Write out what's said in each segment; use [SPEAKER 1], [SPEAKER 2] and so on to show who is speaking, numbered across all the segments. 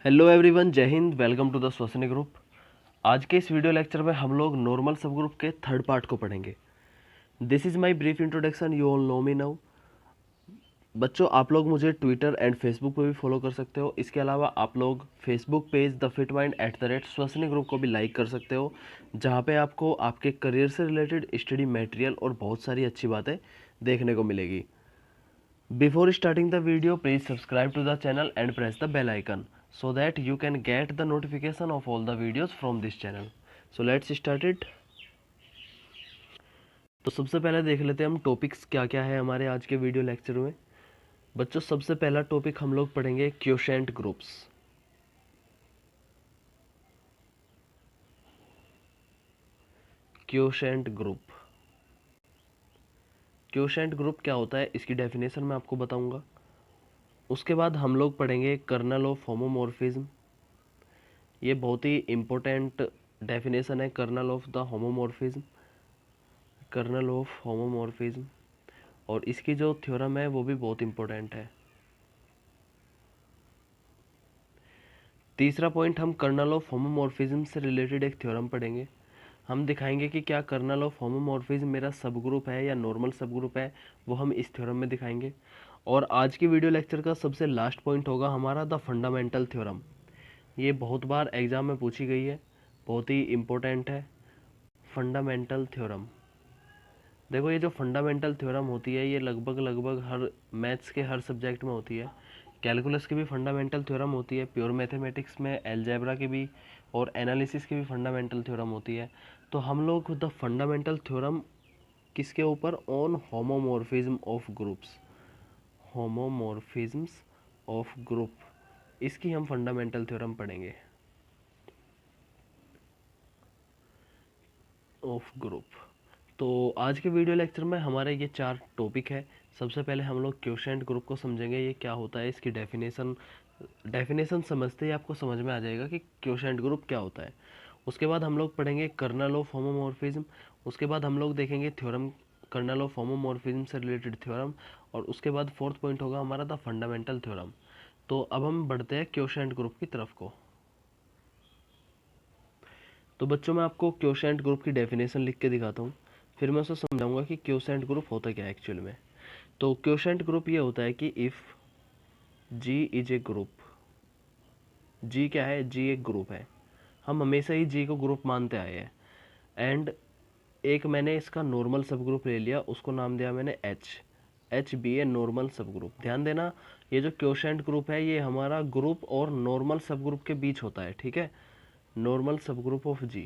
[SPEAKER 1] Hello everyone, Jai Hind. Welcome to the Swasni group. आज के इस वीडियो लेक्चर में हम लोग नॉर्मल सब ग्रुप के थर्ड पार्ट को पढ़ेंगे। This is my brief introduction, you all know me now. बच्चों, आप लोग मुझे ट्विटर एंड फेसबुक पे भी फॉलो कर सकते हो। इसके अलावा आप लोग Facebook page the fit mind @Swasni group को भी लाइक कर सकते हो, जहाँ पे आपको आपके करियर से रिलेटेड स्टडी मटेरियल और बहुत सारी अच्छी बातें देखने को मिलेगी। Before starting the video, please subscribe to the channel and press the bell icon so that you can get the notification of all the videos from this channel. So let's start it. तो सबसे पहले देख लेते हैं हम topics क्या क्या है हमारे आज के वीडियो लेक्चर में। बच्चों, सबसे पहला टॉपिक हम लोग पढ़ेंगे quotient groups. Quotient group. Quotient group क्या होता है, इसकी डेफिनेशन मैं आपको बताऊंगा। उसके बाद हम लोग पढ़ेंगे कर्नल ऑफ होमोमॉर्फिज्म। ये बहुत ही इम्पोर्टेंट डेफिनेशन है, kernel of the homomorphism. Kernel of homomorphism, और इसकी जो थ्योरम है वो भी बहुत इम्पोर्टेंट है। तीसरा पॉइंट, हम कर्नल ऑफ होमोमॉर्फिज्म से रिलेटेड एक थ्योरम पढ़ेंगे। हम दिखाएंगे कि क्या कर्नल ऑफ होमोमॉर्फिज्म मेरा सब ग्रुप है या नॉर्मल सब ग्रुप है, वो हम इस थ्योरम में दिखाएंगे। और आज की वीडियो लेक्चर का सबसे लास्ट पॉइंट होगा हमारा द फंडामेंटल थ्योरम। ये बहुत बार एग्जाम में पूछी गई है, बहुत ही इम्पोर्टेंट है। फंडामेंटल थ्योरम, देखो ये जो फंडामेंटल थ्योरम होती है ये लगभग हर मैथ्स के हर सब्जेक्ट में होती है। कैलकुलस की भी फंडामेंटल थ्योरम होती है, प्योर मैथमेटिक्स में अलजेब्रा की भी, और एनालिसिस की भी फंडामेंटल थ्योरम होती है। तो हम लोग द फंडामेंटल थ्योरम किसके ऊपर, on homomorphism of groups. Homomorphisms of group, इसकी हम फंडामेंटल थ्योरम पढ़ेंगे ऑफ ग्रुप। तो आज के वीडियो लेक्चर में हमारे ये 4 टॉपिक है। सबसे पहले हम लोग क्वोशेंट ग्रुप को समझेंगे, ये क्या होता है, इसकी डेफिनेशन समझते ही आपको समझ में आ जाएगा कि क्वोशेंट ग्रुप क्या होता है। उसके बाद हम लोग पढ़ेंगे कर्नल ऑफ होमोमॉर्फिज्म। उसके बाद हम लोग देखेंगे थ्योरम, कर्नल ऑफ होमोमॉर्फिज्म से रिलेटेड थ्योरम। और उसके बाद फोर्थ पॉइंट होगा हमारा द फंडामेंटल थ्योरम। तो अब हम बढ़ते हैं क्वोशेंट ग्रुप की तरफ को। तो बच्चों, मैं आपको क्वोशेंट ग्रुप की डेफिनेशन लिख के दिखाता हूँ, फिर मैं उसे समझाऊंगा कि क्वोशेंट ग्रुप होता क्या है एक्चुअल में। तो क्वोशेंट ग्रुप ये होता है कि if G is a group. G क्या है, जी एक ग्रुप है। हम हमेशा ही जी को ग्रुप मानते आए हैं। एंड एक मैंने इसका नॉर्मल सब ग्रुप ले लिया, उसको नाम दिया मैंने H. H be a normal subgroup. ध्यान देना, ये जो क्वोशेंट ग्रुप है ये हमारा ग्रुप और नॉर्मल सब ग्रुप के बीच होता है, ठीक है। नॉर्मल सब ग्रुप ऑफ जी,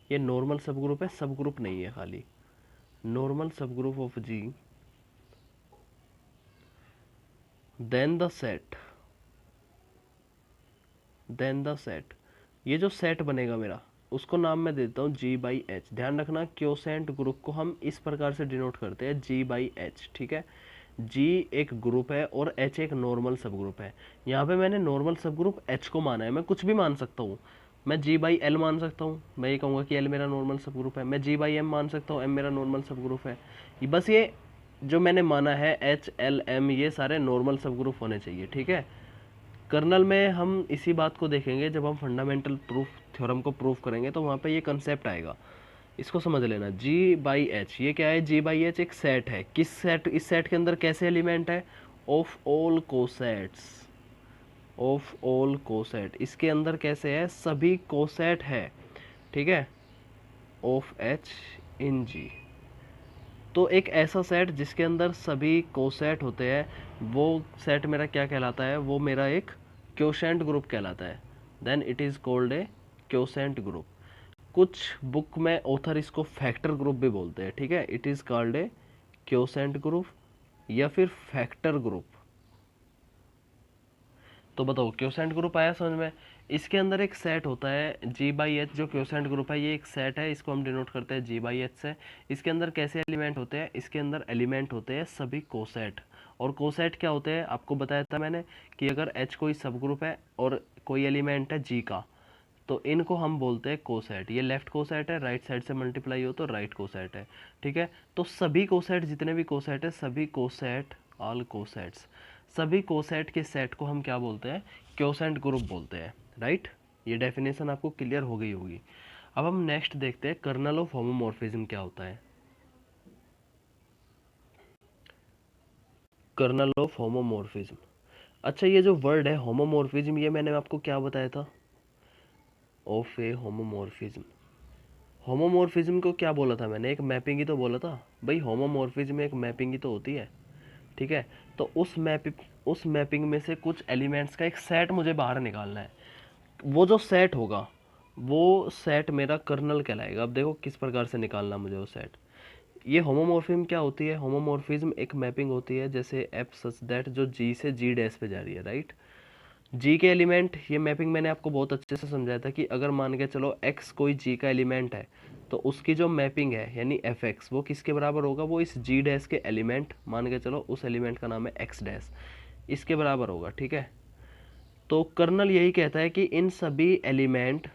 [SPEAKER 1] ये नॉर्मल सब ग्रुप है, सब ग्रुप नहीं है खाली। Normal subgroup of G, then the set, then the set, ये जो सेट बनेगा मेरा, उसको नाम मैं देता हूँ जी बाई एच। ध्यान रखना, क्वोशेंट ग्रुप को हम इस प्रकार से डिनोट करते हैं, जी बाई एच, ठीक है। जी एक ग्रुप है और एच एक नॉर्मल सब ग्रुप है। यहाँ पे मैंने नॉर्मल सब ग्रुप एच को माना है, मैं कुछ भी मान सकता हूँ। मैं जी बाई एल मान सकता हूँ, मैं ये कहूँगा कि एल मेरा नॉर्मल सब ग्रुप है। मैं जी बाई एम मान सकता हूँ, एम मेरा नॉर्मल सब ग्रुप है। बस ये जो मैंने माना है एच एल एम, ये सारे नॉर्मल सब ग्रुप होने चाहिए, ठीक है। कर्नल में हम इसी बात को देखेंगे, जब हम फंडामेंटल प्रूफ थ्योरम को प्रूफ करेंगे तो वहाँ पे ये कंसेप्ट आएगा। इसको समझ लेना, जी बाई एच, ये क्या है, जी बाई एच एक सेट है। किस सेट, इस सेट के अंदर कैसे एलिमेंट है, of all cosets, of all coset, इसके अंदर कैसे है, सभी कोसेट है, ठीक है, ऑफ एच इन जी। तो एक ऐसा सेट जिसके अंदर सभी कोसेट होते हैं, वो सेट मेरा क्या कहलाता है, वो मेरा एक क्वोशेंट ग्रुप कहलाता है। Then it is called a quotient group. कुछ बुक में ऑथर इसको फैक्टर ग्रुप भी बोलते हैं, ठीक है। It is called a quotient group या फिर फैक्टर ग्रुप। तो बताओ, क्वोशेंट ग्रुप आया समझ में। इसके अंदर एक सेट होता है जी बाई एच, जो क्वोशेंट ग्रुप है ये एक सेट है, इसको हम डिनोट करते हैं जी बाई एच से। इसके अंदर कैसे एलिमेंट होते हैं, इसके अंदर एलिमेंट होते हैं सभी कोसेट। और कोसेट क्या होते हैं, आपको बताया था मैंने कि अगर एच कोई सब ग्रुप है और कोई एलिमेंट है जी का, तो इनको हम बोलते हैं कोसेट। ये लेफ्ट कोसेट है, राइट साइड से मल्टीप्लाई हो तो राइट कोसेट है, ठीक है। तो सभी कोसेट, जितने भी कोसेट है, सभी कोसेट, ऑल कोसेट्स, सभी कोसेट के सेट को हम क्या बोलते हैं, क्योसेंट ग्रुप बोलते हैं, राइट। ये डेफिनेशन आपको क्लियर हो गई होगी। अब हम नेक्स्ट देखते हैं कर्नल ऑफ होमोमॉर्फिज्म क्या होता है। Kernel of homomorphism. अच्छा, ये जो वर्ड है होमोमॉर्फिज्म, ये मैंने आपको क्या बताया था, ऑफ ए होमोमॉर्फिज्म। होमोमॉर्फिज्म को क्या बोला था मैंने, एक मैपिंग ही तो बोला था भाई। होमोमॉर्फिज्म एक मैपिंग ही तो होती है, ठीक है। तो उस मैपिंग में से कुछ एलिमेंट्स का एक सेट मुझे बाहर निकालना है। वो जो सेट होगा वो सेट मेरा कर्नल कहलाएगा। अब देखो किस प्रकार से निकालना मुझे वो सेट। ये होमोमॉर्फिज्म क्या होती है, होमोमॉर्फिज्म एक मैपिंग होती है जैसे एफ सच दैट जो जी से जी डैश पे जा रही है, राइट। जी के एलिमेंट, ये मैपिंग मैंने आपको बहुत अच्छे से समझाया था कि अगर मान के चलो x कोई g का एलिमेंट है तो उसकी जो मैपिंग है यानी एफ एक्स वो किसके बराबर होगा, वो इस g डैश के एलिमेंट, मान के चलो उस एलिमेंट का नाम है x डैश, इसके बराबर होगा, ठीक है। तो कर्नल यही कहता है कि इन सभी एलिमेंट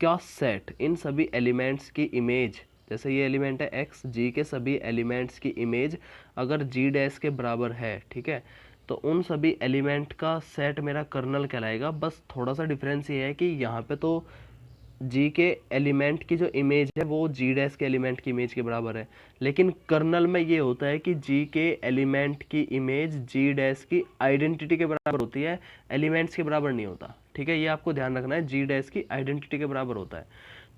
[SPEAKER 1] का सेट, इन सभी एलिमेंट्स की इमेज, जैसे ये एलिमेंट है एक्स, जी के सभी एलिमेंट्स की इमेज अगर जी डैश के बराबर है, ठीक है, तो उन सभी एलिमेंट का सेट मेरा कर्नल कहलाएगा। बस थोड़ा सा डिफरेंस ये है कि यहाँ पे तो जी के एलिमेंट की जो इमेज है वो जी डैश के एलिमेंट की इमेज के बराबर है, लेकिन कर्नल में ये होता है कि जी के एलिमेंट की इमेज जी डैश की आइडेंटिटी के बराबर होती है, एलिमेंट्स के बराबर नहीं होता, ठीक है। ये आपको ध्यान रखना है, जी डैश की आइडेंटिटी के बराबर होता है।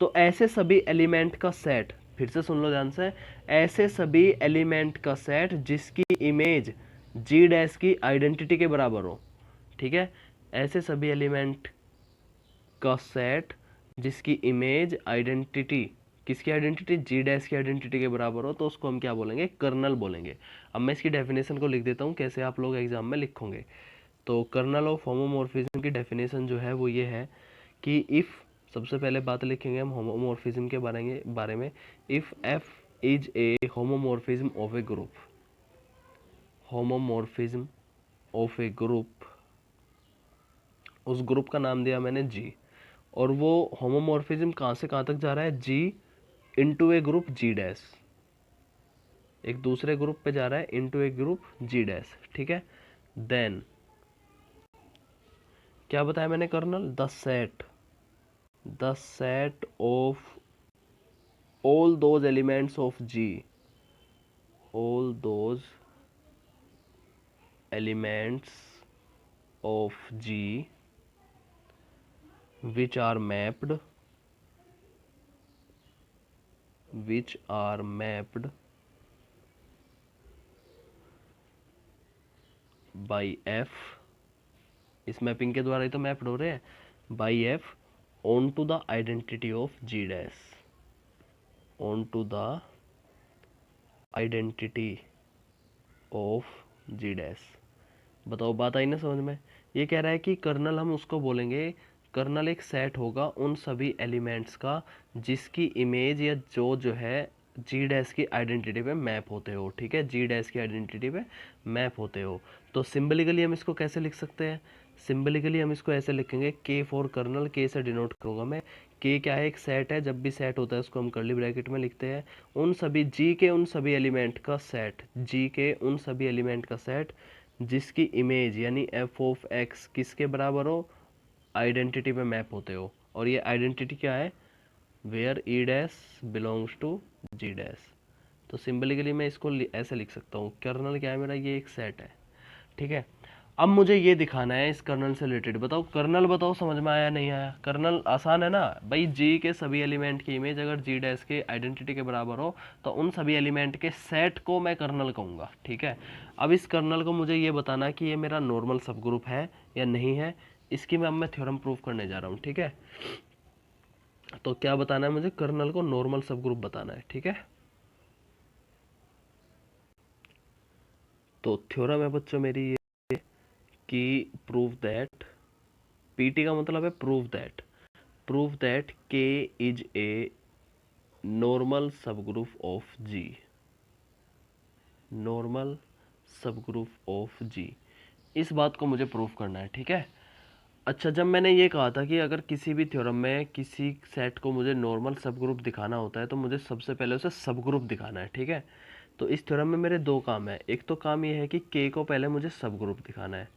[SPEAKER 1] तो ऐसे सभी एलिमेंट का सेट, फिर से सुन लो ध्यान से, ऐसे सभी एलिमेंट का सेट जिसकी इमेज जी डैश की आइडेंटिटी के बराबर हो, ठीक है। ऐसे सभी एलिमेंट का सेट जिसकी इमेज आइडेंटिटी, किसकी आइडेंटिटी, जी डैश की आइडेंटिटी के बराबर हो, तो उसको हम क्या बोलेंगे, कर्नल बोलेंगे। अब मैं इसकी डेफिनेशन को लिख देता हूँ, कैसे आप लोग एग्जाम में लिखोगे। तो कर्नल ऑफ होमोमॉर्फिज्म की डेफिनेशन जो है वो ये है कि इफ़, सबसे पहले बात लिखेंगे हम होमोमॉर्फिज्म के बारे में। If F is a homomorphism of a group, homomorphism of a group, उस ग्रुप का नाम दिया मैंने जी, और वो होमोमॉर्फिज्म कहाँ से कहाँ तक जा रहा है, G into a group G dash, एक दूसरे ग्रुप पे जा रहा है into a group G dash, ठीक है। देन क्या बताया मैंने kernel, the set of all those elements of G, all those elements of G which are mapped by F, इस मैपिंग के द्वारा ही तो मैप्ड हो रहे हैं, by F onto the identity of G dash, onto the identity of G dash। बताओ बात आई ना समझ में। ये कह रहा है कि कर्नल हम उसको बोलेंगे, कर्नल एक सेट होगा उन सभी एलिमेंट्स का जिसकी इमेज या जो है जी डैश की आइडेंटिटी पे मैप होते हो, ठीक है, जी डैश की आइडेंटिटी पे मैप होते हो। तो सिंबलिकली हम इसको कैसे लिख सकते हैं, सिंबलिकली हम इसको ऐसे लिखेंगे, के फॉर कर्नल, के से डिनोट करूंगा मैं। के क्या है, एक सेट है, जब भी सेट होता है उसको हम कर्ली ब्रैकेट में लिखते हैं। उन सभी जी के उन सभी एलिमेंट का सेट, जी के उन सभी एलिमेंट का सेट जिसकी इमेज यानी एफ ऑफ एक्स किसके बराबर हो, आइडेंटिटी पे मैप होते हो। और ये आइडेंटिटी क्या है, where E dash belongs to G dash. तो सिंबलिकली मैं इसको ऐसे लिख सकता हूँ, कर्नल क्या है मेरा, ये एक सेट है, ठीक है। अब मुझे ये दिखाना है इस कर्नल से रिलेटेड, बताओ कर्नल, बताओ समझ में आया नहीं आया। कर्नल आसान है ना भाई, जी के सभी एलिमेंट की इमेज अगर जी डैश के आइडेंटिटी के बराबर हो तो उन सभी एलिमेंट के सेट को मैं कर्नल कहूँगा, ठीक है। अब इस कर्नल को मुझे ये बताना कि ये मेरा नॉर्मल सब ग्रुप है या नहीं है, इसकी मैं थ्योरम प्रूफ करने जा रहा हूँ, ठीक है। तो क्या बताना है मुझे, कर्नल को नॉर्मल सब ग्रुप बताना है, ठीक है। तो थ्योरम है बच्चों मेरी ये कि प्रूव दैट, पीटी का मतलब है prove that K is a normal subgroup of ji, normal subgroup of जी, इस बात को मुझे प्रूव करना है, ठीक है। अच्छा, जब मैंने ये कहा था कि अगर किसी भी थ्योरम में किसी सेट को मुझे नॉर्मल सब ग्रुप दिखाना होता है तो मुझे सबसे पहले उसे सब ग्रुप दिखाना है, ठीक है। तो इस थ्योरम में मेरे दो काम है, एक तो काम ये है कि के को पहले मुझे सब ग्रुप दिखाना है,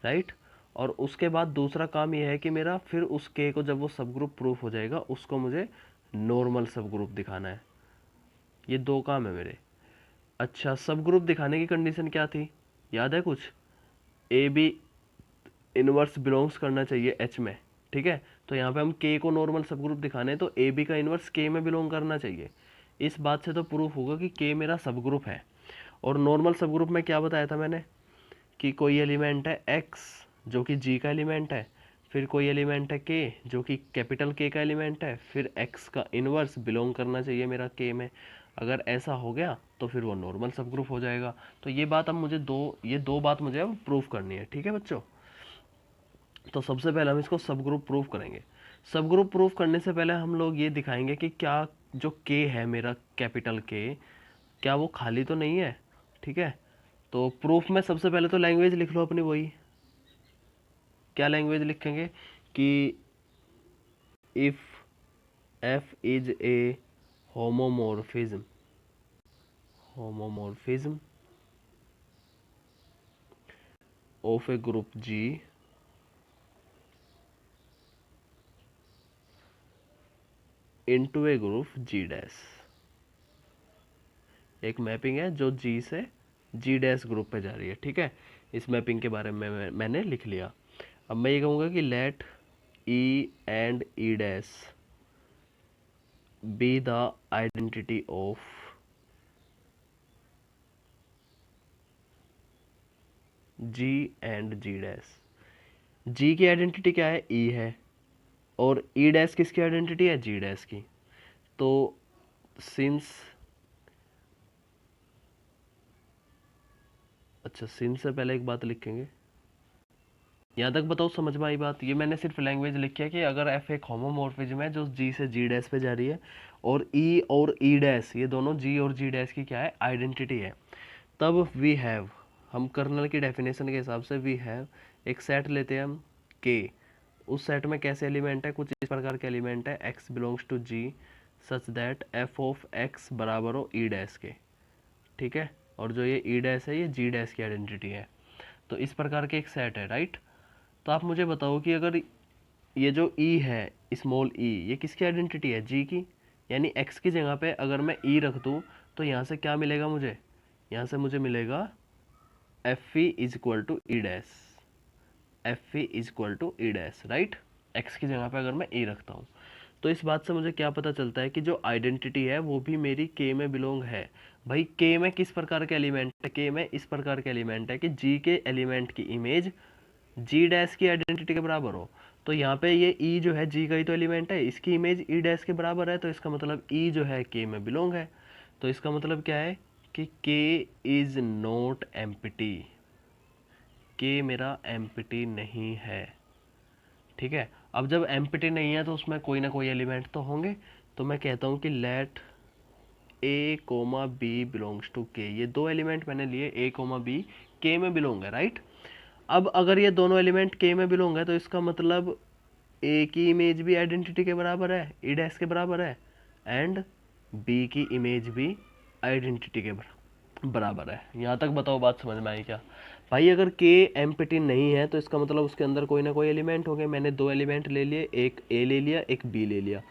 [SPEAKER 1] राइट, और उसके बाद दूसरा काम ये है कि मेरा फिर उस के को जब वो सब ग्रुप प्रूफ हो जाएगा उसको मुझे नॉर्मल सब ग्रुप दिखाना है। ये दो काम है मेरे। अच्छा, सब ग्रुप दिखाने की कंडीशन क्या थी, याद है कुछ? ए बी इनवर्स बिलोंग्स करना चाहिए एच में, ठीक है। तो यहाँ पे हम के को नॉर्मल सब ग्रुप दिखाने हैं तो ए बी का इनवर्स के में बिलोंग करना चाहिए। इस बात से तो प्रूफ होगा कि के मेरा सब ग्रुप है। और नॉर्मल सब ग्रुप में क्या बताया था मैंने कि कोई एलिमेंट है एक्स जो कि जी का एलिमेंट है, फिर कोई एलिमेंट है के जो कि कैपिटल के का एलिमेंट है, फिर एक्स का इनवर्स बिलोंग करना चाहिए मेरा के में। अगर ऐसा हो गया तो फिर वो नॉर्मल सब ग्रुप हो जाएगा। तो ये बात अब मुझे ये दो बात मुझे अब प्रूफ करनी है, ठीक है बच्चों। तो सबसे पहले हम इसको सब ग्रुप प्रूफ करेंगे। सब ग्रुप प्रूफ करने से पहले हम लोग ये दिखाएंगे कि क्या जो के है मेरा कैपिटल के, क्या वो खाली तो नहीं है, ठीक है। तो प्रूफ में सबसे पहले तो लैंग्वेज लिख लो अपनी वही। क्या लैंग्वेज लिखेंगे कि if F is a homomorphism, homomorphism of a group G into a group G dash. एक मैपिंग है जो जी से जी डैश ग्रुप पे जा रही है, ठीक है। इस मैपिंग के बारे में मैंने लिख लिया। अब मैं ये कहूँगा कि let E and E dash be the identity of G and G dash. G की आइडेंटिटी क्या है, ई है, और ई डैश किसकी आइडेंटिटी है, जी डैश की। तो सिंस, अच्छा सिंस से पहले एक बात लिखेंगे, यहाँ तक बताओ समझ में आई बात? ये मैंने सिर्फ लैंग्वेज लिखी है कि अगर एफ एक होमोमॉर्फिज्म है जो जी से जी डैश पे जा रही है, और ई डैश ये दोनों जी और जी डैश की क्या है, आइडेंटिटी है, तब वी हैव, हम कर्नल की डेफिनेशन के हिसाब से वी हैव एक सेट लेते हैं हम के। उस सेट में कैसे एलिमेंट है, कुछ इस प्रकार के एलिमेंट है X belongs to G such that F of X बराबर हो ई डैश के, ठीक है। और जो ये ई डैश है ये जी डैश की आइडेंटिटी है। तो इस प्रकार के एक सेट है, राइट। तो आप मुझे बताओ कि अगर ये जो ई है, स्मॉल ई, ये किसकी आइडेंटिटी है, जी की। यानी एक्स की जगह पे अगर मैं ई रख दूँ तो यहाँ से क्या मिलेगा मुझे, यहाँ से मुझे मिलेगा F E is equal to E dash, F E is equal to E dash, right. X की जगह पे अगर मैं ई रखता हूँ तो इस बात से मुझे क्या पता चलता है कि जो आइडेंटिटी है वो भी मेरी के में बिलोंग है। भाई के में किस प्रकार के एलिमेंट है, के में इस प्रकार के एलिमेंट है कि जी के एलिमेंट की इमेज जी डैश की आइडेंटिटी के बराबर हो। तो यहाँ पे ये ई जो है जी का ही तो एलिमेंट है, इसकी इमेज ई डैश के बराबर है, तो इसका मतलब ई जो है के में बिलोंग है। तो इसका मतलब क्या है कि के इज नॉट एम्प्टी, के मेरा एम्प्टी नहीं है, ठीक है। अब जब एम्प्टी नहीं है तो उसमें कोई ना कोई एलिमेंट तो होंगे। तो मैं कहता हूँ कि let A comma B belongs to K, ये दो एलिमेंट मैंने लिए ए कोमा बी के में बिलोंग है, राइट। अब अगर ये दोनों एलिमेंट के में बिलोंग है तो इसका मतलब ए की इमेज भी आइडेंटिटी के बराबर है, ई डैश के बराबर है, एंड बी की इमेज भी आइडेंटिटी के बराबर है। यहाँ तक बताओ बात समझ में आई क्या? भाई अगर के एम्प्टी नहीं है तो इसका मतलब उसके अंदर कोई ना कोई एलिमेंट हो गए। मैंने दो एलिमेंट ले लिए, एक ए ले लिया एक बी ले लिया,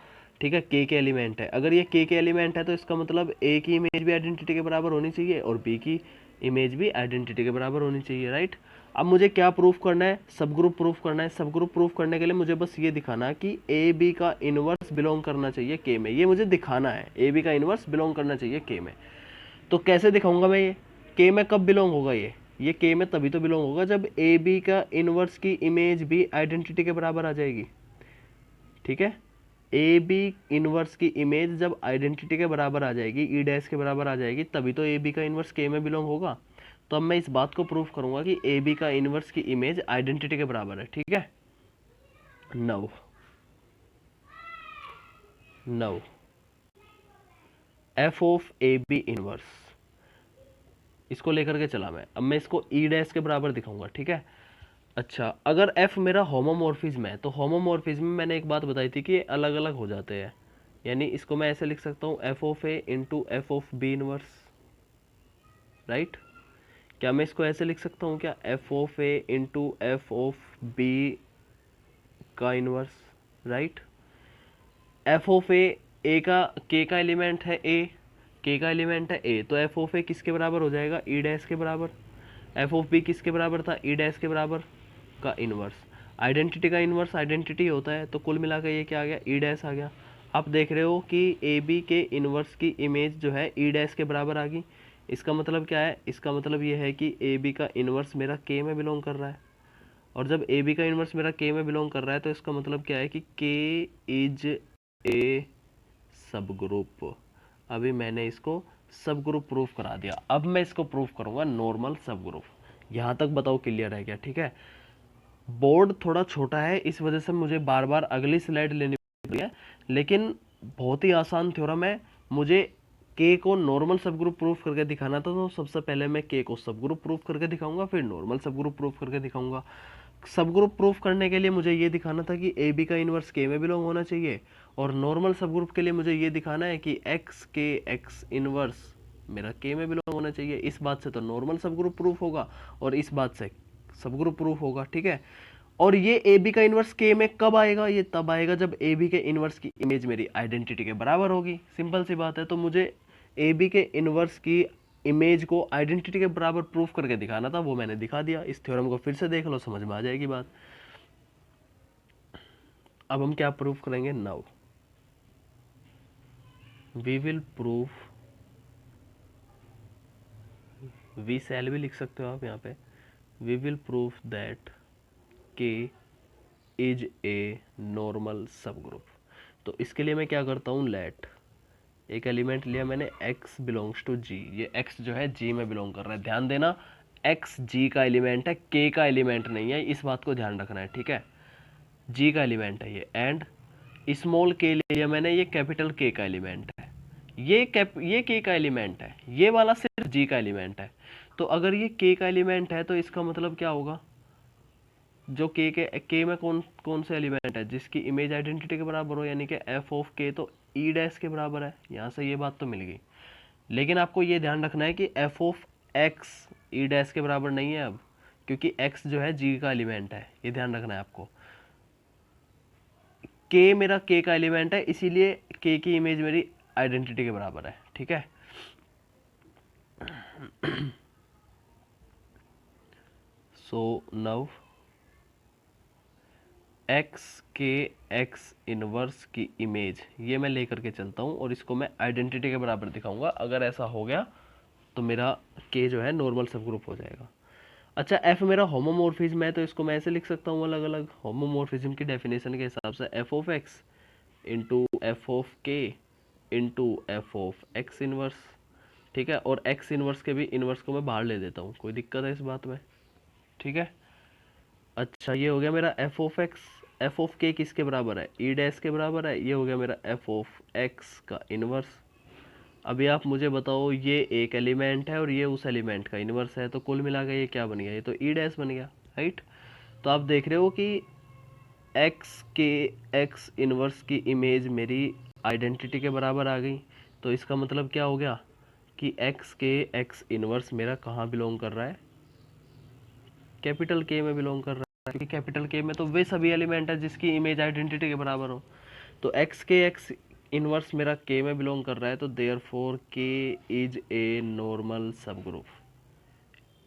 [SPEAKER 1] ठीक है। के एलिमेंट है, अगर ये के एलिमेंट है तो इसका मतलब ए की इमेज भी आइडेंटिटी के बराबर होनी चाहिए और बी की इमेज भी आइडेंटिटी के बराबर होनी चाहिए, राइट। अब मुझे क्या प्रूफ करना है, सब ग्रुप प्रूफ करना है। सब ग्रुप प्रूफ करने के लिए मुझे बस ये दिखाना कि ए बी का इनवर्स बिलोंग करना चाहिए के में, ये मुझे दिखाना है, ए बी का इनवर्स बिलोंग करना चाहिए के में। तो कैसे दिखाऊंगा मैं ये, के में कब बिलोंग होगा ये के में तभी तो बिलोंग होगा जब ए बी का इनवर्स की इमेज भी आइडेंटिटी के बराबर आ जाएगी, ठीक है। ए बी इनवर्स की इमेज जब आइडेंटिटी के बराबर आ जाएगी, ई डैश के बराबर आ जाएगी, तभी तो ए बी का इनवर्स के में बिलोंग होगा। तो अब मैं इस बात को प्रूफ करूंगा कि ए बी का इनवर्स की इमेज आइडेंटिटी के बराबर है, ठीक है। Now now F of A B inverse, इसको लेकर के चला मैं। अब मैं इसको ई डैश के बराबर दिखाऊंगा, ठीक है। अच्छा, अगर f मेरा होमोमॉर्फिज्म है तो होमोमॉर्फिज्म में मैंने एक बात बताई थी कि ये अलग अलग हो जाते हैं। यानी इसको मैं ऐसे लिख सकता हूँ F of A into F of B inverse, right. क्या मैं इसको ऐसे लिख सकता हूँ क्या, F of A into F of B का inverse, right. F of A का के का एलिमेंट है ए, के का एलिमेंट है ए, तो एफ ऑफ ए किसके बराबर हो जाएगा, ई डैश के बराबर। एफ ऑफ बी किसके बराबर था, ई डैश के बराबर का इनवर्स। आइडेंटिटी का इनवर्स आइडेंटिटी होता है, तो कुल मिलाकर ये क्या आ गया, ई डैश आ गया। आप देख रहे हो कि ए बी के इनवर्स की इमेज जो है ई डैश के बराबर आ गई। इसका मतलब क्या है, इसका मतलब ये है कि ए बी का इनवर्स मेरा के में बिलोंग कर रहा है, और जब ए बी का इनवर्स मेरा के में बिलोंग कर रहा है तो इसका मतलब क्या है कि के इज ए सब ग्रुप। अभी मैंने इसको सब ग्रुप प्रूफ करा दिया, अब मैं इसको प्रूफ करूंगा नॉर्मल सब ग्रुप। यहाँ तक बताओ क्लियर है क्या, ठीक है। बोर्ड थोड़ा छोटा है, इस वजह से मुझे बार बार अगली स्लाइड लेनी पड़ रही है, लेकिन बहुत ही आसान थ्योरम है। मुझे के को नॉर्मल सब ग्रुप प्रूफ करके दिखाना था, तो सबसे पहले मैं के को सब ग्रुप प्रूफ करके दिखाऊंगा, फिर नॉर्मल सब ग्रुप प्रूफ करके दिखाऊंगा। सब ग्रुप प्रूफ करने के लिए मुझे ये दिखाना था कि ए बी का इनवर्स के में बिलोंग होना चाहिए, और नॉर्मल सब ग्रुप के लिए मुझे ये दिखाना है कि एक्स के एक्स इनवर्स मेरा के में बिलोंग होना चाहिए। इस बात से तो नॉर्मल सब ग्रुप प्रूफ होगा, और इस बात से सब ग्रुप प्रूफ होगा, ठीक है। और ये ए बी का इनवर्स के में कब आएगा, ये तब आएगा जब ए बी के इनवर्स की इमेज मेरी आइडेंटिटी के बराबर होगी। सिंपल सी बात है। तो मुझे ए बी के इनवर्स की इमेज को आइडेंटिटी के बराबर प्रूफ करके दिखाना था, वो मैंने दिखा दिया। इस थ्योरम को फिर से देख लो, समझ में आ जाएगी बात। अब हम क्या प्रूफ करेंगे, now we will proof, we shall भी लिख सकते हो आप यहाँ पे, we will proof that K is a normal subgroup. तो इसके लिए मैं क्या करता हूँ, लेट एक एलिमेंट लिया मैंने, x बिलोंग्स टू g, ये x जो है g में बिलोंग कर रहा है। ध्यान देना, x g का एलिमेंट है, k का एलिमेंट नहीं है, इस बात को ध्यान रखना है, ठीक है। g का एलिमेंट है ये, एंड स्मॉल k लिया मैंने, ये कैपिटल k का एलिमेंट है। ये k का एलिमेंट है, ये वाला सिर्फ g का एलिमेंट है। तो अगर ये k का एलिमेंट है तो इसका मतलब क्या होगा, जो के में कौन कौन से एलिमेंट है जिसकी इमेज आइडेंटिटी के बराबर हो, यानी कि एफ ऑफ के तो ई डैश के बराबर है। यहाँ से ये बात तो मिल गई, लेकिन आपको ये ध्यान रखना है कि F of x E dash के बराबर नहीं है अब, क्योंकि एक्स जो है जी का एलिमेंट है, ये ध्यान रखना है आपको। के मेरा के का एलिमेंट है, इसीलिए के की इमेज मेरी आइडेंटिटी के बराबर है, ठीक है। सो नाउ एक्स के एक्स इनवर्स की इमेज ये मैं लेकर के चलता हूँ, और इसको मैं आइडेंटिटी के बराबर दिखाऊंगा। अगर ऐसा हो गया तो मेरा के जो है नॉर्मल सब ग्रुप हो जाएगा। अच्छा, एफ मेरा होमोमॉर्फिज्म है, तो इसको मैं ऐसे लिख सकता हूँ अलग अलग। होमोमॉर्फिज्म की डेफिनेशन के हिसाब से F of X into F of K into F of X inverse, ठीक है। और एक्स इनवर्स के भी इनवर्स को मैं बाहर ले देता हूँ, कोई दिक्कत है इस बात में, ठीक है। अच्छा, ये हो गया मेरा F of x, F of के किसके बराबर है, ई डैश के बराबर है। ये हो गया मेरा एफ ऑफ एक्स का इनवर्स। अभी आप मुझे बताओ, ये एक एलिमेंट है और ये उस एलिमेंट का इनवर्स है, तो कुल मिला के ये क्या बन गया, ये तो ई डैश बन गया, राइट। तो आप देख रहे हो कि एक्स के एक्स इनवर्स की इमेज मेरी आइडेंटिटी के बराबर आ गई। तो इसका मतलब क्या हो गया कि एक्स के एक्स इनवर्स मेरा कहाँ बिलोंग कर रहा है, कैपिटल के में बिलोंग कर रहा है, क्योंकि कैपिटल के में तो वे सभी एलिमेंट है जिसकी इमेज आइडेंटिटी के बराबर हो। तो एक्स के एक्स इनवर्स मेरा के में बिलोंग कर रहा है, तो देयर फोर के इज ए नॉर्मल सब ग्रुप।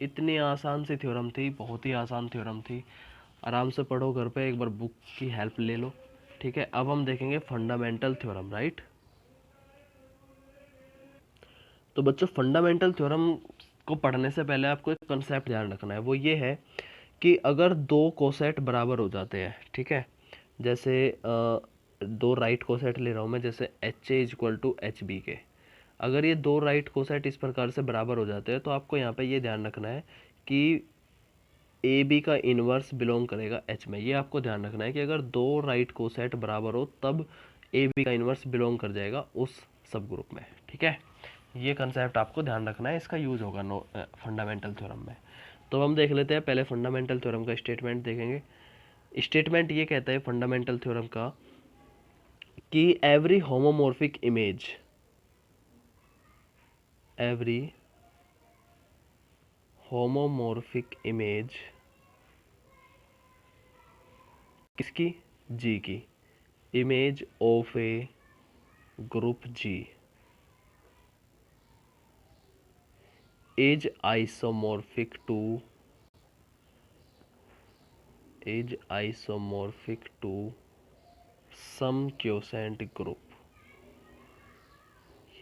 [SPEAKER 1] इतनी आसान सी थ्योरम थी, बहुत ही आसान थ्योरम थी। आराम से पढ़ो घर पे, एक बार बुक की हेल्प ले लो, ठीक है। अब हम देखेंगे फंडामेंटल थ्योरम, राइट। तो बच्चों, फंडामेंटल थ्योरम को पढ़ने से पहले आपको एक कंसेप्ट ध्यान रखना है, वो ये है कि अगर दो कोसेट बराबर हो जाते हैं, ठीक है, जैसे दो राइट कोसेट ले रहा हूँ मैं, जैसे H A is equal to H B K. अगर ये दो राइट कोसेट इस प्रकार से बराबर हो जाते हैं, तो आपको यहाँ पे ये ध्यान रखना है कि ए बी का इनवर्स बिलोंग करेगा एच में। ये आपको ध्यान रखना है कि अगर दो राइट कोसेट बराबर हो तब ए बी का इनवर्स बिलोंग कर जाएगा उस सब ग्रुप में, ठीक है। ये कंसेप्ट आपको ध्यान रखना है, इसका यूज होगा फंडामेंटल थ्योरम में। तो हम देख लेते हैं, पहले फंडामेंटल थ्योरम का स्टेटमेंट देखेंगे। स्टेटमेंट ये कहता है फंडामेंटल थ्योरम का कि एवरी होमोमॉर्फिक होमोमॉर्फिक इमेज किसकी, जी की, image of a group G is isomorphic to some quotient group.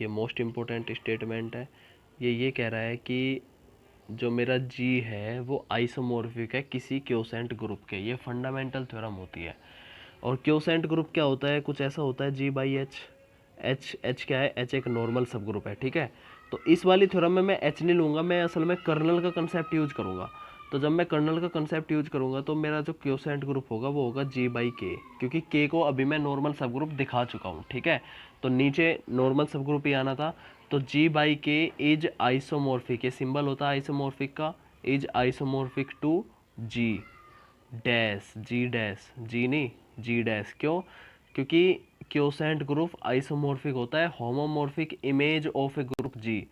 [SPEAKER 1] ये मोस्ट इम्पोर्टेंट स्टेटमेंट है। ये कह रहा है कि जो मेरा जी है वो आइसोमॉर्फिक है किसी क्वोशेंट ग्रुप के। ये फंडामेंटल थ्योरम होती है। और क्वोशेंट ग्रुप क्या होता है, कुछ ऐसा होता है जी बाई एच। एच क्या है, एच एक नॉर्मल सब ग्रुप है, ठीक है। तो इस वाली थ्योरम में मैं एच नहीं लूँगा, मैं असल में कर्नल का कंसेप्ट यूज करूँगा। तो जब मैं कर्नल का कंसेप्ट यूज करूँगा तो मेरा जो क्वोशेंट ग्रुप होगा वो होगा जी बाई के, क्योंकि के को अभी मैं नॉर्मल सब ग्रुप दिखा चुका हूँ, ठीक है। तो नीचे नॉर्मल सब ग्रुप ही आना था। तो G by K is isomorphic, ये सिंबल होता है आइसोमॉर्फिक का, is isomorphic to G dash, G dash, G नहीं जी डैश। क्यों? क्योंकि क्वोशेंट ग्रुप आइसोमॉर्फिक होता है homomorphic image of a group G,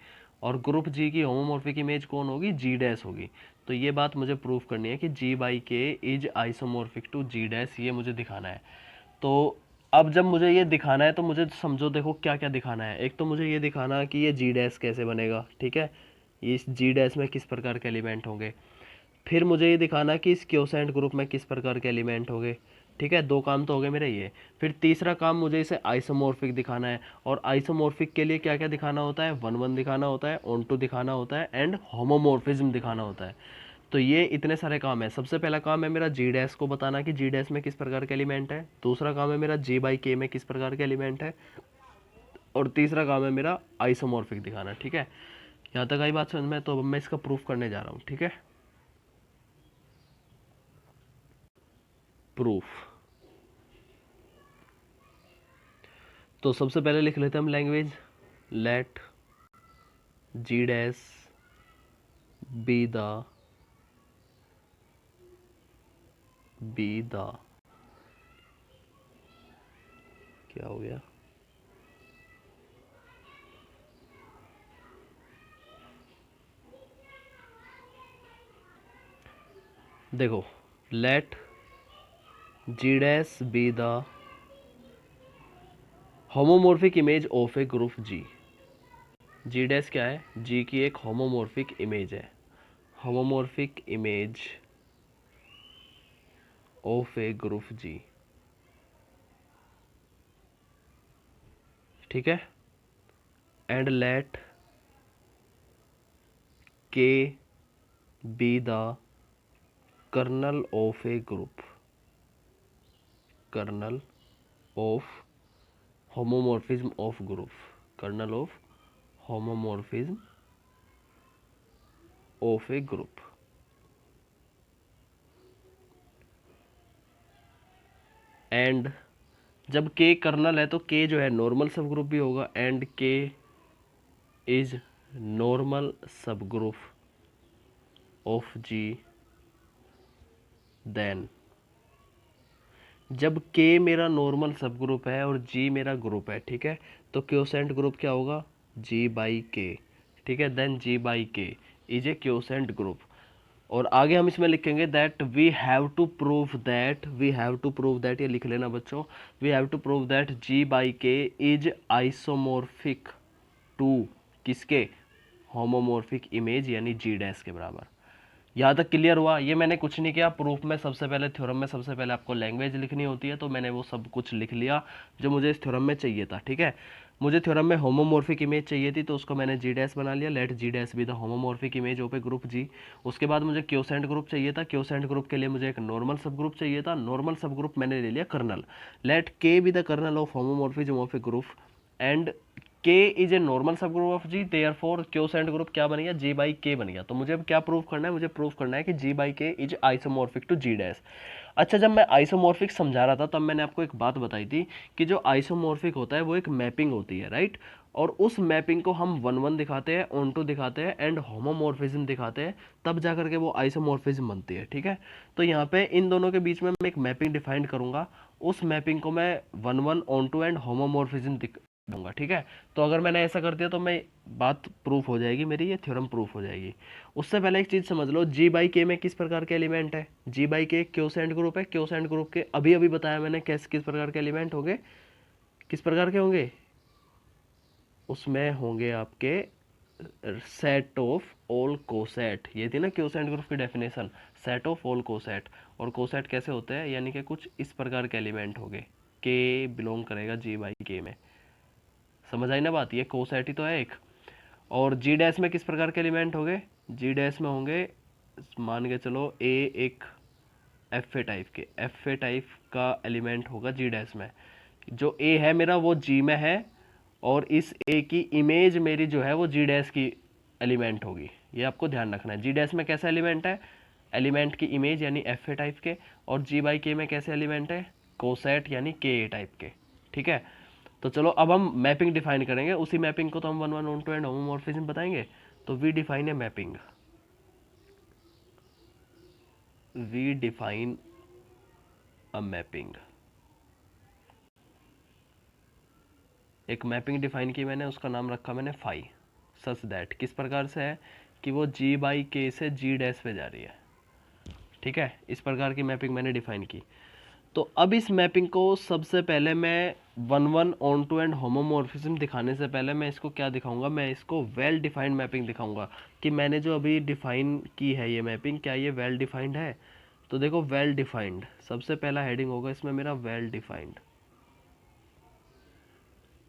[SPEAKER 1] और ग्रुप जी की होमोमॉर्फिक इमेज कौन होगी, जी डैश होगी। तो ये बात मुझे प्रूफ करनी है कि G by K is isomorphic to G dash, ये मुझे दिखाना है। तो अब जब मुझे ये दिखाना है तो मुझे समझो, देखो क्या क्या दिखाना है। एक तो मुझे ये दिखाना कि ये जी डैश कैसे बनेगा, ठीक है, इस जी डैश में किस प्रकार के एलिमेंट होंगे। फिर मुझे ये दिखाना कि इस क्वोशेंट ग्रुप में किस प्रकार के एलिमेंट होंगे, ठीक है। दो काम तो हो गए मेरे ये। फिर तीसरा काम मुझे इसे आइसोमॉर्फिक दिखाना है, और आइसोमॉर्फिक के लिए क्या क्या दिखाना होता है, वन वन दिखाना होता है, ऑन टू दिखाना होता है, एंड होमोमॉर्फिज्म दिखाना होता है। तो ये इतने सारे काम है। सबसे पहला काम है मेरा जी डैश को बताना कि जी डैश में किस प्रकार के एलिमेंट है। दूसरा काम है मेरा जी बाई के में किस प्रकार के एलिमेंट है। और तीसरा काम है मेरा आइसोमॉर्फिक दिखाना, ठीक है। यहाँ तक आई बात समझ में? तो अब मैं इसका प्रूफ करने जा रहा हूँ, ठीक है। प्रूफ। तो सबसे पहले लिख लेते हैं हम language, let G dash be the क्या हो गया, देखो, let G dash be the homomorphic image of a group G. G dash क्या है, जी की एक होमोमॉर्फिक इमेज है, homomorphic image of a group G, ठीक है। And let K be the kernel of a group, kernel of homomorphism of group, kernel of homomorphism of a group. And जब K colonel है तो के जो है normal सब ग्रुप भी होगा, and K is normal subgroup of G, then जब के मेरा नॉर्मल सब ग्रुप है और जी मेरा ग्रुप है, ठीक है, तो क्वोशेंट ग्रुप क्या होगा, जी बाई के, ठीक है। Then G by K is a quotient group. और आगे हम इसमें लिखेंगे that we have to prove that, ये लिख लेना बच्चों, we have to prove that G by K is isomorphic to किसके, होमोमॉर्फिक इमेज यानी जी डैश के बराबर। यहाँ तक क्लियर हुआ? ये मैंने कुछ नहीं किया प्रूफ में। सबसे पहले थ्योरम में सबसे पहले आपको लैंग्वेज लिखनी होती है, तो मैंने वो सब कुछ लिख लिया जो मुझे इस थ्योरम में चाहिए था, ठीक है। मुझे थ्योरम में होमोमॉर्फिक इमेज चाहिए थी, तो उसको मैंने जी डैश बना लिया, let G dash be the homomorphic image of a group G. उसके बाद मुझे क्वोशेंट ग्रुप चाहिए था, क्वोशेंट ग्रुप के लिए मुझे एक नॉर्मल सब ग्रुप चाहिए था, नॉर्मल सब ग्रुप मैंने ले लिया kernel, let K be the kernel of homomorphism of a group, and K is a normal subgroup of G, therefore quotient group क्या बन गया, जी बाई के बन गया। तो मुझे अब क्या प्रूव करना है, मुझे प्रूव करना है कि G by K is isomorphic to G dash. अच्छा, जब मैं आइसोमॉर्फिक समझा रहा था तब मैंने आपको एक बात बताई थी कि जो आइसोमॉर्फिक होता है वो एक मैपिंग होती है, राइट। और उस मैपिंग को हम वन वन दिखाते हैं, ऑन टू दिखाते हैं, एंड होमोमॉर्फिज्म दिखाते हैं, तब जाकर के वो आइसोमॉर्फिज्म बनती है, ठीक है। तो यहाँ पे इन दोनों के बीच में मैं एक मैपिंग डिफाइन करूंगा, उस मैपिंग को मैं one one, onto and homomorphism दूंगा, ठीक है। तो अगर मैंने ऐसा कर दिया तो मैं बात प्रूफ हो जाएगी मेरी, ये थ्योरम प्रूफ हो जाएगी। उससे पहले एक चीज़ समझ लो, जी बाई के में किस प्रकार के एलिमेंट है। जी बाई के एक क्योसेंट ग्रुप है, क्योसेंट ग्रुप के अभी अभी बताया मैंने किस किस प्रकार के एलिमेंट होंगे, किस प्रकार के होंगे, उसमें होंगे आपके सेट ऑफ ऑल कोसेट, ये थी ना क्योसेंट ग्रुप की definition, set of all coset. और कोसेट कैसे होते हैं, यानी कि कुछ इस प्रकार के एलिमेंट होंगे, के बिलोंग करेगा जी बाई के में। समझ आई ना बात, ये कोसेट ही तो है एक। और जी डैश में किस प्रकार के एलिमेंट होंगे, जी डैश में होंगे, मान के चलो ए एक एफ ए टाइप के, एफ ए टाइप का एलिमेंट होगा जी डैश में। जो ए है मेरा वो जी में है, और इस ए की इमेज मेरी जो है वो जी डैश की एलिमेंट होगी, ये आपको ध्यान रखना है। जी डैश में कैसा एलिमेंट है, एलिमेंट की इमेज यानी एफ ए टाइप के, और जी बाई के में कैसे एलिमेंट है, कोसेट यानी के ए टाइप के, ठीक है। तो चलो अब हम मैपिंग डिफाइन करेंगे, उसी मैपिंग को तो हम one one onto and homomorphism बताएंगे। तो we define a mapping, we define a mapping, एक मैपिंग डिफाइन की मैंने, उसका नाम रखा मैंने फाई, सच दैट किस प्रकार से है कि वो जी बाई के से जी डैश पे जा रही है, ठीक है। इस प्रकार की मैपिंग मैंने डिफाइन की। तो अब इस मैपिंग को सबसे पहले मैं one one onto and homomorphism दिखाने से पहले मैं इसको क्या दिखाऊंगा, मैं इसको वेल डिफाइंड मैपिंग दिखाऊंगा कि मैंने जो अभी डिफाइन की है ये मैपिंग, क्या ये वेल डिफाइंड है। तो देखो वेल डिफाइंड, सबसे पहला हेडिंग होगा इसमें मेरा वेल डिफाइंड।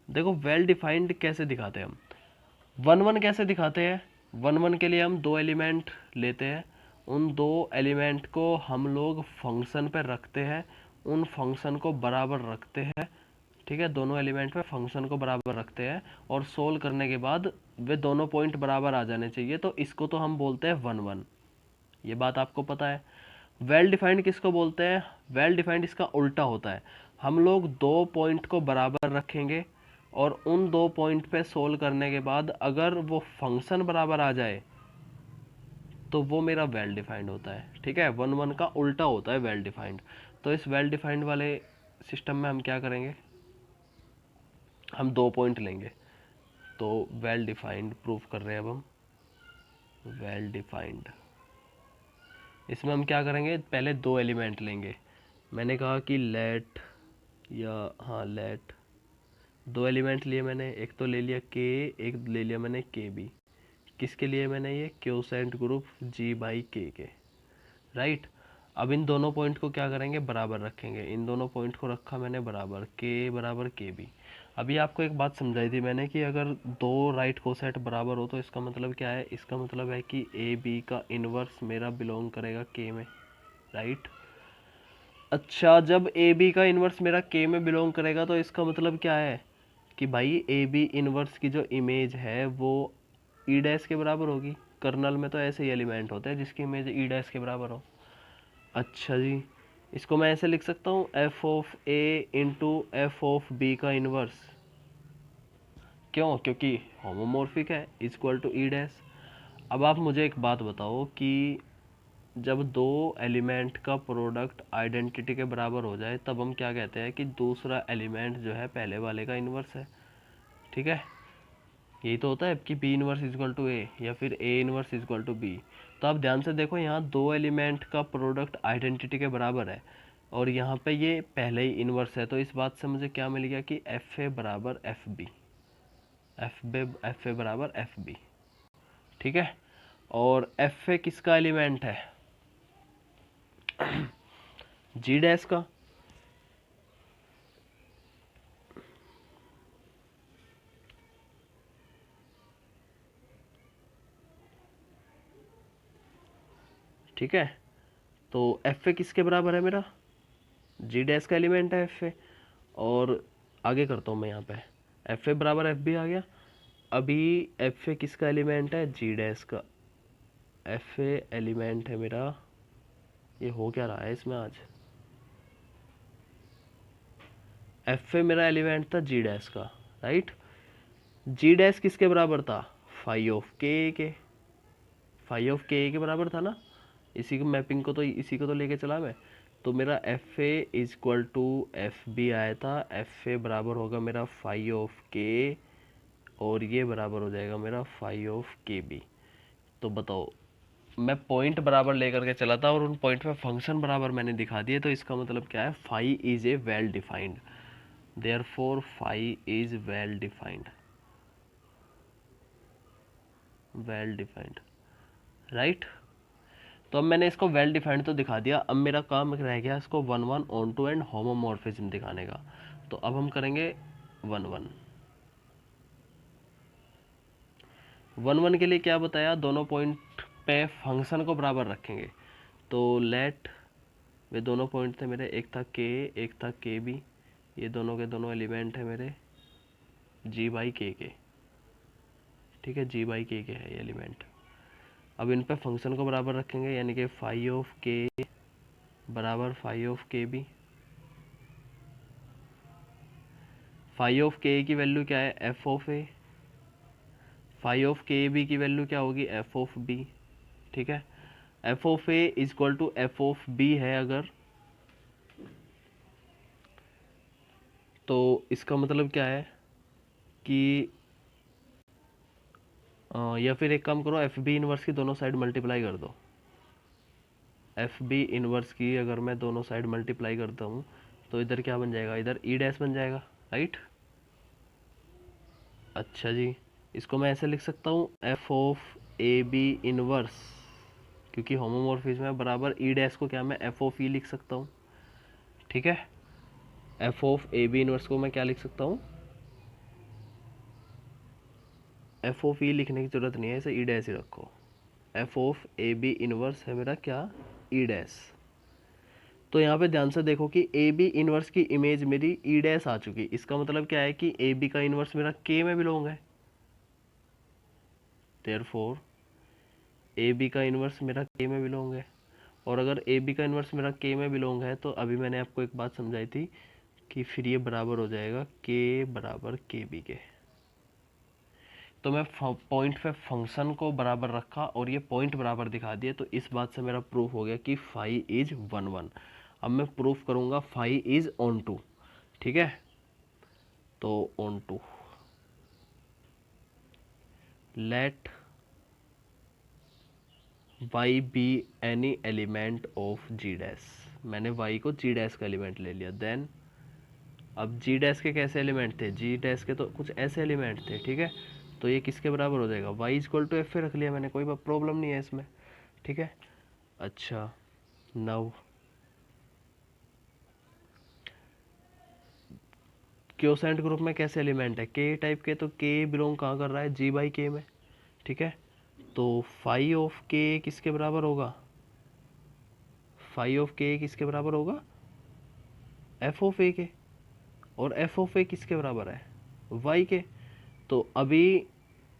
[SPEAKER 1] देखो वेल डिफाइंड कैसे दिखाते हैं हम, वन वन कैसे दिखाते हैं, वन वन के लिए हम दो एलिमेंट लेते हैं, उन दो एलिमेंट को हम लोग फंक्शन पे रखते हैं, उन फंक्शन को बराबर रखते हैं, ठीक है। दोनों एलिमेंट पे फंक्शन को बराबर रखते हैं, और सोल्व करने के बाद वे दोनों पॉइंट बराबर आ जाने चाहिए, तो इसको तो हम बोलते हैं वन वन, ये बात आपको पता है। वेल डिफाइंड किसको बोलते हैं, वेल डिफाइंड इसका उल्टा होता है, हम लोग दो पॉइंट को बराबर रखेंगे, और उन दो पॉइंट पे सोल्व करने के बाद अगर वो फंक्शन बराबर आ जाए तो वो मेरा वेल डिफाइंड होता है, ठीक है। वन वन का उल्टा होता है वेल डिफाइंड। तो इस वेल डिफाइंड वाले सिस्टम में हम क्या करेंगे, हम दो पॉइंट लेंगे, तो वेल डिफाइंड प्रूफ कर रहे हैं अब हम, वेल डिफाइंड। इसमें हम क्या करेंगे, पहले दो एलिमेंट लेंगे, मैंने कहा कि लेट, या हाँ लेट, दो एलिमेंट लिए मैंने, एक तो ले लिया के, एक ले लिया मैंने के बी। किसके लिए मैंने, ये क्योसेंट ग्रुप जी बाई के, राइट। अब इन दोनों पॉइंट को क्या करेंगे, बराबर रखेंगे, इन दोनों पॉइंट को रखा मैंने बराबर, के बराबर के बी। अभी आपको एक बात समझाई थी मैंने कि अगर दो राइट कोसेट बराबर हो तो इसका मतलब क्या है, इसका मतलब है कि ए बी का इनवर्स मेरा बिलोंग करेगा के में, राइट। अच्छा, जब ए बी का इनवर्स मेरा के में बिलोंग करेगा तो इसका मतलब क्या है कि भाई ए बी इनवर्स की जो इमेज है वो ई डैश के बराबर होगी। कर्नल में तो ऐसे ही एलिमेंट होते हैं जिसकी इमेज ई डैश के बराबर हो। अच्छा जी, इसको मैं ऐसे लिख सकता हूँ, F of A into F of B का इनवर्स, क्यों, क्योंकि होमोमॉर्फिक है, इक्वल टू ई डैश। अब आप मुझे एक बात बताओ कि जब दो एलिमेंट का प्रोडक्ट आइडेंटिटी के बराबर हो जाए तब हम क्या कहते हैं कि दूसरा एलिमेंट जो है पहले वाले का इन्वर्स है, ठीक है। यही तो होता है कि b inverse equal to a, या फिर a inverse equal to b. तो आप ध्यान से देखो, यहाँ दो एलिमेंट का प्रोडक्ट आइडेंटिटी के बराबर है, और यहाँ पे ये पहले ही इनवर्स है, तो इस बात से मुझे क्या मिल गया कि एफ ए बराबर एफ बी, एफ ए बराबर एफ बी, ठीक है। और एफ ए किसका एलिमेंट है, जी डैश का, ठीक है। तो एफ ए किसके बराबर है मेरा, जी डैश का एलिमेंट है एफ ए। और आगे करता हूँ मैं, यहाँ पे एफ ए बराबर एफ बी आ गया। अभी एफ ए किसका एलिमेंट है, जी डैश का, एफ ए एलिमेंट है मेरा, ये हो क्या रहा है इसमें आज, एफ ए मेरा एलिमेंट था जी डैश का, राइट। जी डैश किसके बराबर था, फाइव ऑफ के, फाइव ऑफ के बराबर था ना। इसी को मैपिंग को तो, इसी को तो लेके चला मैं। तो मेरा f a is equal to f b आया था, एफ ए बराबर होगा मेरा फाई ऑफ के, और ये बराबर हो जाएगा मेरा फाई ऑफ के बी। तो बताओ, मैं पॉइंट बराबर लेकर के चला था और उन पॉइंट पे फंक्शन बराबर मैंने दिखा दिए, तो इसका मतलब क्या है, phi is a well defined, therefore phi is well defined, well defined, right. तो अब मैंने इसको वेल डिफाइंड तो दिखा दिया, अब मेरा काम रह गया इसको one one onto and homomorphism दिखाने का। तो अब हम करेंगे वन वन। वन वन के लिए क्या बताया, दोनों पॉइंट पे फंक्शन को बराबर रखेंगे। तो लेट, वे दोनों पॉइंट थे मेरे, एक था के, एक था के बी, ये दोनों के दोनों एलिमेंट है मेरे जी बाई के, ठीक है, जी बाई के है ये एलिमेंट। अब इन पे फंक्शन को बराबर रखेंगे, यानी कि फाई ऑफ के बराबर phi of K b. Phi of K की वैल्यू क्या है, f of a. Phi of K b की वैल्यू क्या होगी, एफ ऑफ बी, ठीक है। F of a is equal to f of b है अगर, तो इसका मतलब क्या है कि या फिर एक काम करो, एफ बी इनवर्स की दोनों साइड मल्टीप्लाई कर दो। एफ बी इनवर्स की अगर मैं दोनों साइड मल्टीप्लाई करता हूँ तो इधर क्या बन जाएगा, इधर ई डैश बन जाएगा, राइट। अच्छा जी, इसको मैं ऐसे लिख सकता हूँ, F of A B inverse, क्योंकि होमोमॉर्फिज्म है, बराबर ई डैश को क्या मैं एफ ऑफ ई लिख सकता हूँ, ठीक है। F of A B inverse को मैं क्या लिख सकता हूँ, एफ ऑफ ई लिखने की जरूरत नहीं है, इसे ई डैश ही रखो। F of A B inverse है मेरा क्या, ई डैश। तो यहाँ पे ध्यान से देखो कि ए बी इनवर्स की इमेज मेरी ई डैश आ चुकी, इसका मतलब क्या है कि ए बी का इनवर्स मेरा के में बिलोंग है, देयरफॉर ए बी का इनवर्स मेरा के में बिलोंग है। और अगर ए बी का इनवर्स मेरा के में बिलोंग है, तो अभी मैंने आपको एक बात समझाई थी कि फिर ये बराबर हो जाएगा के बराबर के बी के। तो मैं पॉइंट पे फंक्शन को बराबर रखा और ये पॉइंट बराबर दिखा दिए, तो इस बात से मेरा प्रूफ हो गया कि फाई इज वन वन। अब मैं प्रूफ करूंगा फाई इज ऑन टू, ठीक है। तो onto let y be any element of G dash, मैंने y को जी डैश का एलिमेंट ले लिया। देन अब जी डैश के कैसे एलिमेंट थे, जी डैश के तो कुछ ऐसे एलिमेंट थे, ठीक है। तो ये किसके बराबर हो जाएगा, y इक्वल टू एफ रख लिया मैंने, कोई प्रॉब्लम नहीं है इसमें, ठीक है। अच्छा, नव क्योसेंट ग्रुप में कैसे एलिमेंट है, के टाइप के, तो के बिलोंग कहाँ कर रहा है, जी बाई के में, ठीक है। तो फाई ऑफ के किसके बराबर होगा, फाई ऑफ के किसके बराबर होगा, एफ ऑफ ए के। और एफ ऑफ ए किसके बराबर है, वाई के। तो अभी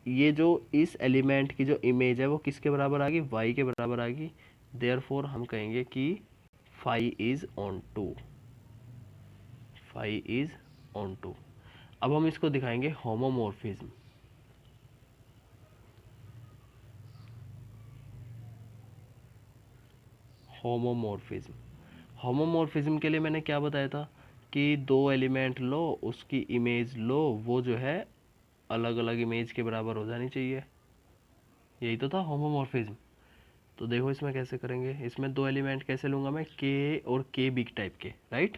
[SPEAKER 1] ये जो इस एलिमेंट की जो इमेज है वो किसके बराबर आ गई, वाई के बराबर आ गई। देयरफॉर हम कहेंगे कि phi is onto, phi is onto. अब हम इसको दिखाएंगे होमोमॉर्फिज्म। होमोमॉर्फिज्म, होमोमॉर्फिज्म के लिए मैंने क्या बताया था कि दो एलिमेंट लो, उसकी इमेज लो, वो जो है अलग अलग इमेज के बराबर हो जानी चाहिए, यही तो था होमोमॉर्फिज्म। तो देखो इसमें कैसे करेंगे, इसमें दो एलिमेंट कैसे लूँगा मैं, के और के बिग टाइप के, राइट।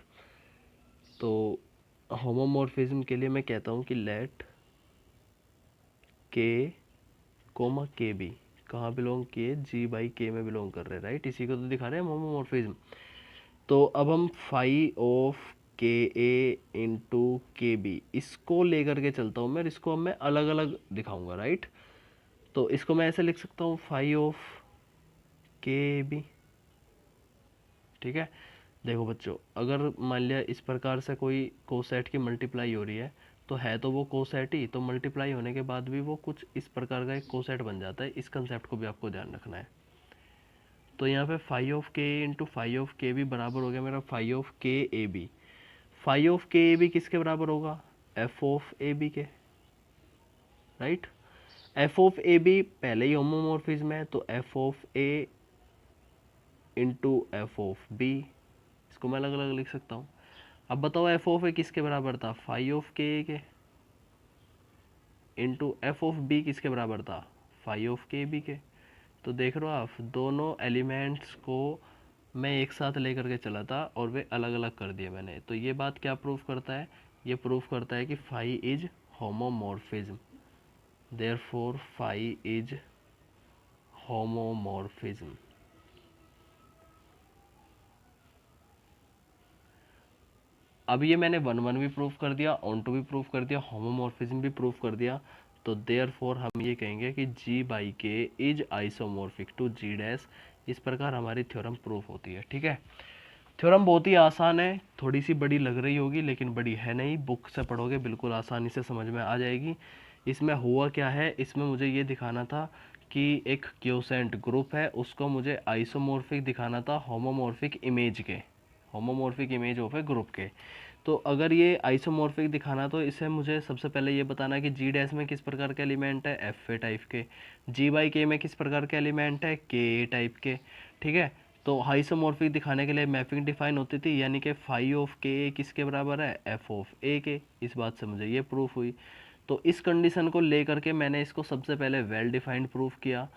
[SPEAKER 1] तो होमोमॉर्फिज्म के लिए मैं कहता हूँ कि लेट के कोमा के बी कहाँ बिलोंग किए, जी बाई के में बिलोंग कर रहे हैं, राइट। इसी को तो दिखा रहे हैं होमोमॉर्फिज्म। तो अब हम फाई ऑफ के ए इंटू के बी इसको लेकर के चलता हूँ मैं, और इसको अब मैं अलग अलग दिखाऊंगा, राइट। तो इसको मैं ऐसे लिख सकता हूँ, फाई ऑफ के बी, ठीक है। देखो बच्चों, अगर मान लिया इस प्रकार से कोई कोसेट की मल्टीप्लाई हो रही है तो वो कोसेट ही, तो मल्टीप्लाई होने के बाद भी वो कुछ इस प्रकार का एक कोसेट बन जाता है, इस कंसेप्ट को भी आपको ध्यान रखना है। तो यहाँ पे phi of K into phi of K B बराबर हो गया मेरा फाई ऑफ के ए बी। फाई ऑफ के ए बी किसके बराबर होगा, एफ ऑफ ए बी के, right. F of A b पहले ही होमोमॉर्फिज्म है, तो f of A into F of b, इसको मैं अलग अलग लिख सकता हूँ। अब बताओ एफ ऑफ ए किसके बराबर था, फाइव ऑफ के ए के, इंटू एफ ऑफ बी किसके बराबर था, फाइव ऑफ के बी के। तो देख रहे हो आप, दोनों एलिमेंट्स को मैं एक साथ लेकर के चला था और वे अलग अलग कर दिए मैंने। तो ये बात क्या प्रूफ करता है, ये प्रूफ करता है कि phi is homomorphism, therefore phi is homomorphism. अब ये मैंने वन वन भी प्रूफ कर दिया, ऑन टू भी प्रूफ कर दिया, होमोमॉर्फिज्म भी प्रूफ कर दिया। तो देयरफॉर हम ये कहेंगे कि G by K is isomorphic to G dash. इस प्रकार हमारी थ्योरम प्रूफ होती है। ठीक है, थ्योरम बहुत ही आसान है, थोड़ी सी बड़ी लग रही होगी लेकिन बड़ी है नहीं, बुक से पढ़ोगे बिल्कुल आसानी से समझ में आ जाएगी। इसमें हुआ क्या है, इसमें मुझे ये दिखाना था कि एक क्योसेंट ग्रुप है, उसको मुझे आइसोमॉर्फिक दिखाना था होमोमॉर्फिक इमेज के, homomorphic image of a group के। तो अगर ये आइसोमॉर्फिक दिखाना तो इसे मुझे सबसे पहले ये बताना है कि जी डैश में किस प्रकार के एलिमेंट है, एफ ए टाइप के, जी बाई के में किस प्रकार के एलिमेंट है, के ए टाइप के। ठीक है, तो आइसोमॉर्फिक दिखाने के लिए मैपिंग डिफाइन होती थी, यानी कि फाई ऑफ के ए किसके बराबर है, एफ ऑफ ए के। इस बात से मुझे ये प्रूफ हुई। तो इस कंडीशन को लेकर के मैंने इसको सबसे पहले वेल डिफाइंड प्रूफ किया,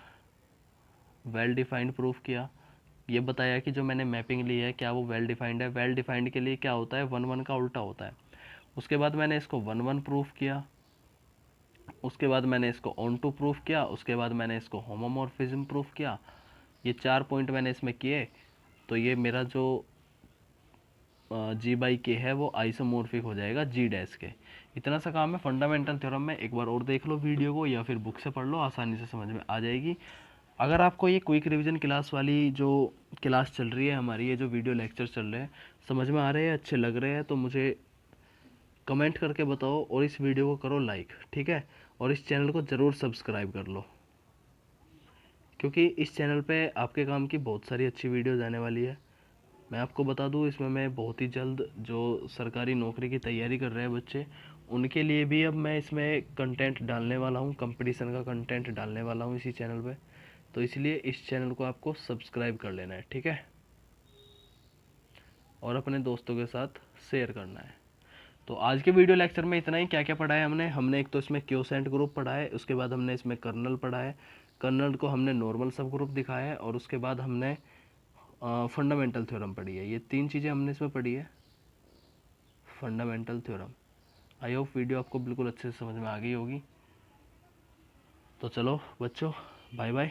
[SPEAKER 1] वेल डिफाइंड प्रूफ किया। ये बताया कि जो मैंने मैपिंग ली है क्या वो वेल डिफाइंड है। वेल डिफाइंड के लिए क्या होता है, वन वन का उल्टा होता है। उसके बाद मैंने इसको वन वन प्रूफ किया, उसके बाद मैंने इसको ऑन टू प्रूफ किया, उसके बाद मैंने इसको होमोमॉर्फिज्म प्रूफ किया। ये 4 पॉइंट मैंने इसमें किए। तो ये मेरा जो जी बाई के है वो आइसोमॉर्फिक हो जाएगा जी डैश के। इतना सा काम है फंडामेंटल थ्योरम में। एक बार और देख लो वीडियो को या फिर बुक से पढ़ लो, आसानी से समझ में आ जाएगी। अगर आपको ये क्विक रिवीजन क्लास वाली जो क्लास चल रही है हमारी, ये जो वीडियो लेक्चर चल रहे हैं, समझ में आ रहे हैं, अच्छे लग रहे हैं, तो मुझे कमेंट करके बताओ और इस वीडियो को करो लाइक। ठीक है, और इस चैनल को ज़रूर सब्सक्राइब कर लो, क्योंकि इस चैनल पे आपके काम की बहुत सारी अच्छी वीडियोज़ आने वाली है। मैं आपको बता दूं, इसमें मैं बहुत ही जल्द जो सरकारी नौकरी की तैयारी कर रहे हैं बच्चे, उनके लिए भी अब मैं इसमें कंटेंट डालने वाला हूं, कंपटीशन का कंटेंट डालने वाला हूं इसी चैनल पे। तो इसलिए इस चैनल को आपको सब्सक्राइब कर लेना है। ठीक है, और अपने दोस्तों के साथ शेयर करना है। तो आज के वीडियो लेक्चर में इतना ही। क्या क्या पढ़ा है हमने, हमने एक तो इसमें क्योसेंट ग्रुप पढ़ा है, उसके बाद हमने इसमें कर्नल पढ़ा है, कर्नल को हमने नॉर्मल सब ग्रुप दिखाया है, और उसके बाद हमने फंडामेंटल थ्योरम पढ़ी है। ये 3 चीज़ें हमने इसमें पढ़ी है, fundamental theorem. I hope video आपको बिल्कुल अच्छे से समझ में आ गई होगी। तो चलो बच्चों, बाय बाय।